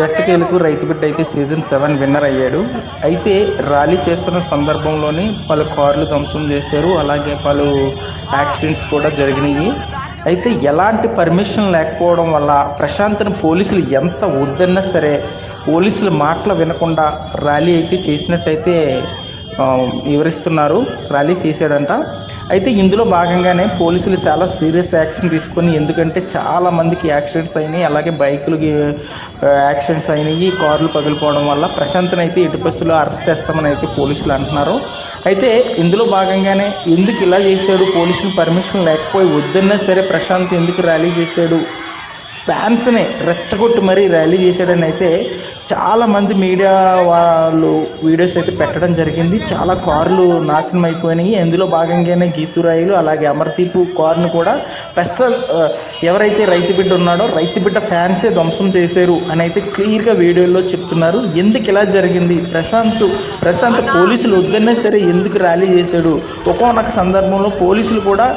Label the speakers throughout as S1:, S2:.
S1: ఎట్టకేలకు రైతు బిడ్డ అయితే సీజన్ 7 విన్నర్ అయ్యాడు. అయితే ర్యాలీ చేస్తున్న సందర్భంలోనే పలు కార్లు ధ్వంసం చేశారు. అలాగే పలు యాక్సిడెంట్స్ కూడా జరిగినాయి. అయితే ఎలాంటి పర్మిషన్ లేకపోవడం వల్ల ప్రశాంత్ని పోలీసులు ఎంత వద్దన్నా సరే పోలీసుల మాటలు వినకుండా ర్యాలీ అయితే చేసినట్టయితే వివరిస్తున్నారు. ర్యాలీ చేశాడంట. అయితే ఇందులో భాగంగానే పోలీసులు చాలా సీరియస్ యాక్షన్ తీసుకొని, ఎందుకంటే చాలా మందికి యాక్సిడెంట్స్ అయినాయి, అలాగే బైకులకి యాక్సిడెంట్స్ అయినాయి, కార్లు పగిలిపోవడం వల్ల ప్రశాంత్ని అయితే ఎటు పరిస్థితుల్లో అరెస్ట్ చేస్తామని అయితే పోలీసులు అంటున్నారు. అయితే ఇందులో భాగంగానే ఎందుకు ఇలా చేశాడు, పోలీసులు పర్మిషన్ లేకపోయి వద్దన్నా సరే ప్రశాంత్ ఎందుకు ర్యాలీ చేశాడు, ఫ్యాన్స్ని రెచ్చగొట్టి మరీ ర్యాలీ చేశాడని అయితే చాలామంది మీడియా వాళ్ళు వీడియోస్ అయితే పెట్టడం జరిగింది. చాలా కార్లు నాశనం అయిపోయినాయి. అందులో భాగంగానే గీతురాయిలు అలాగే అమర్దీప్ కార్ను కూడా ఎవరైతే రైతు బిడ్డ ఉన్నాడో రైతు బిడ్డ ఫ్యాన్సే ధ్వంసం చేశారు అని అయితే క్లియర్గా వీడియోలో చెప్తున్నారు. ఎందుకు ఇలా జరిగింది, ప్రశాంత్ పోలీసులు వద్దన్నా సరే ఎందుకు ర్యాలీ చేశాడు, ఒక్కొక్క సందర్భంలో పోలీసులు కూడా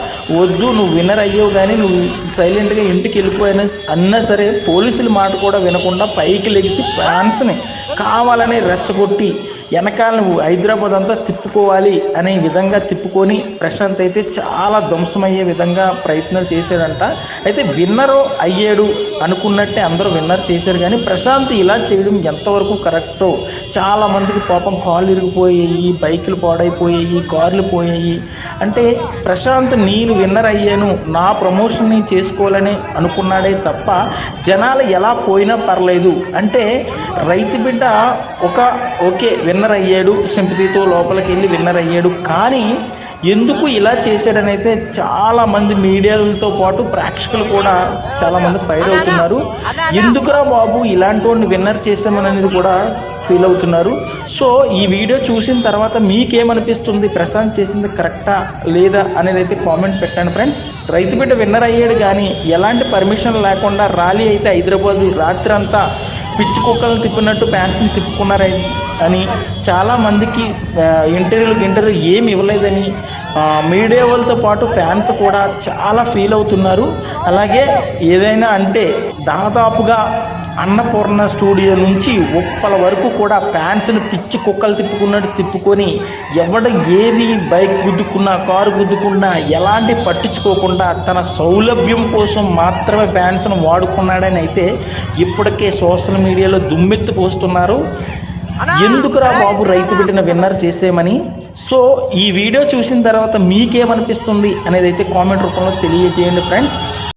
S1: వద్దు నువ్వు విన్నర్ అయ్యావు కానీ నువ్వు సైలెంట్గా ఇంటికి వెళ్ళిపోయినా అన్నా సరే పోలీసుల మాట కూడా వినకుండా పైకి లెగిసి ఫ్యాన్స్ని కావాలని రెచ్చగొట్టి వెనకాల హైదరాబాద్ అంతా తిప్పుకోవాలి అనే విధంగా తిప్పుకొని ప్రశాంత్ అయితే చాలా ధ్వంసమయ్యే విధంగా ప్రయత్నాలు చేశాడంట. అయితే విన్నర్ అయ్యాడు అనుకున్నట్టే అందరూ విన్నర్ చేశారు, కానీ ప్రశాంత్ ఇలా చేయడం ఎంతవరకు కరెక్టో, చాలామందికి పాపం కాళ్ళు ఇరిగిపోయాయి, బైకులు పాడైపోయాయి, కార్లు పోయాయి. అంటే ప్రశాంత్ నేను విన్నర్ అయ్యాను, నా ప్రమోషన్ని చేసుకోవాలని అనుకున్నాడే తప్ప జనాలు ఎలా పోయినా పర్లేదు. అంటే రైతు బిడ్డ ఓకే విన్నర్ అయ్యాడు, సింపతితో లోపలికి వెళ్ళి విన్నర్ అయ్యాడు, కానీ ఎందుకు ఇలా చేశాడని అయితే చాలామంది మీడియాలతో పాటు ప్రేక్షకులు కూడా చాలామంది ఫైర్ అవుతున్నారు. ఎందుకురా బాబు ఇలాంటి వాడిని విన్నర్ చేసామనేది కూడా ఫీల్ అవుతున్నారు. సో ఈ వీడియో చూసిన తర్వాత మీకేమనిపిస్తుంది, ప్రశాంత్ చేసింది కరెక్టా లేదా అనేది అయితే కామెంట్ పెట్టండి ఫ్రెండ్స్. రైతు బిడ్డ విన్నర్ అయ్యాడు కానీ ఎలాంటి పర్మిషన్ లేకుండా ర్యాలీ అయితే హైదరాబాదు రాత్రి అంతా పిచ్చి కుక్కలను తిప్పినట్టు ఫ్యాన్స్ని తిప్పుకున్నారు అని చాలామందికి ఇంటర్వ్యూ ఏమి ఇవ్వలేదని మీడియా వాళ్ళతో పాటు ఫ్యాన్స్ కూడా చాలా ఫీల్ అవుతున్నారు. అలాగే ఏదైనా అంటే దాదాపుగా అన్నపూర్ణ స్టూడియో నుంచి ఉప్పల వరకు కూడా ఫ్యాన్స్ని పిచ్చి కుక్కలు తిప్పుకున్నట్టు తిప్పుకొని ఎవడ ఏది బైక్ గుద్దుకున్నా కారు గుద్దుకున్నా ఎలాంటి పట్టించుకోకుండా తన సౌలభ్యం కోసం మాత్రమే ఫ్యాన్స్ను వాడుకున్నాడని అయితే ఇప్పటికే సోషల్ మీడియాలో దుమ్మెత్తి పోస్తున్నారు. ఎందుకురా బాబు రైతు బిడ్డను విన్నర్ చేసేమని. సో ఈ వీడియో చూసిన తర్వాత మీకేమనిపిస్తుంది అనేది అయితే కామెంట్ రూపంలో తెలియజేయండి ఫ్రెండ్స్.